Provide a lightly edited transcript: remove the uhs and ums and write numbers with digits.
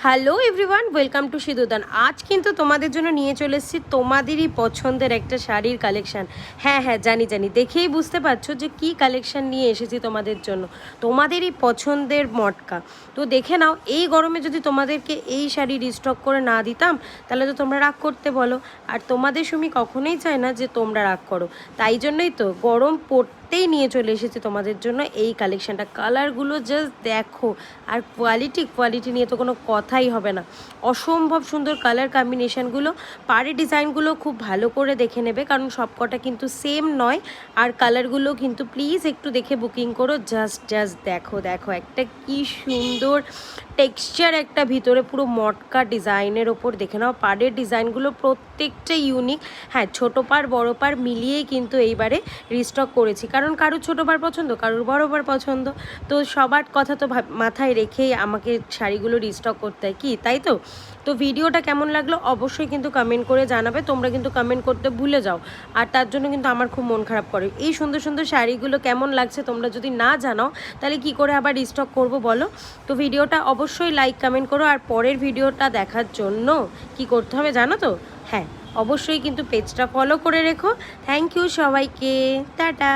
Hello everyone, welcome to সিধুদান। আজ কিন্তু তোমাদের জন্য নিয়ে চলে এসেছি তোমাদেরই পছন্দের একটা শাড়ির কালেকশান। হ্যাঁ, জানি দেখেই বুঝতে পারছো যে কি কালেকশান নিয়ে এসেছি তোমাদের জন্য। তোমাদেরই পছন্দের মটকা। তো দেখে নাও, এই গরমে যদি তোমাদেরকে এই শাড়ি রিস্টক করে না দিতাম তাহলে তো তোমরা রাগ করতে বলো। আর তোমাদের সুমি কখনোই চায় না যে তোমরা রাগ করো, তাই জন্যই তো গরম পড়তেই নিয়ে চলে এসেছি তোমাদের জন্য এই কালেকশানটা। কালারগুলো জাস্ট দেখো, আর কোয়ালিটি নিয়ে তো কোনো কথাই হবে না। অসম্ভব সুন্দর কালার কম্বিনেশানগুলো, পাড়ি ডিজাইনগুলো খুব ভালো করে দেখে নেবে, কারণ সব কটা কিন্তু সেম নয়। আর কালারগুলো কিন্তু প্লিজ একটু দেখে বুকিং করো। জাস্ট দেখো একটা কি সুন্দর টেক্সচার, একটা ভিতরে পুরো মটকা ডিজাইনের ওপর দেখে নাও। পাড়ের ডিজাইনগুলো প্রত্যেকটা ইউনিক। হ্যাঁ, ছোটো পাড় বড়ো পাড় মিলিয়েই কিন্তু এইবারে রিস্টক করেছি, কারণ কারোর ছোটো পাড় পছন্দ, কারোর বড়ো পাড় পছন্দ। তো সবার কথা তো মাথায় রেখেই আমাকে শাড়িগুলো রিস্টক করতে হয়, কি তাই তো? তো ভিডিওটা কেমন লাগলো অবশ্যই কিন্তু কমেন্ট করে জানাবে। তোমরা কিন্তু কমেন্ট করতে ভুলে যাও, আর তার জন্য কিন্তু আমার খুব মন খারাপ করে। এই সুন্দর সুন্দর শাড়িগুলো কেমন লাগছে তোমরা যদি না জানাও তাহলে কি করে আবার রিস্টক করব বলো? তো ভিডিওটা অবশ্যই লাইক কমেন্ট করো, আর পরের ভিডিওটা দেখার জন্য কি করতে হবে জানো তো? হ্যাঁ, অবশ্যই কিন্তু পেজটা ফলো করে রেখো। থ্যাংক ইউ সবাইকে, টাটা।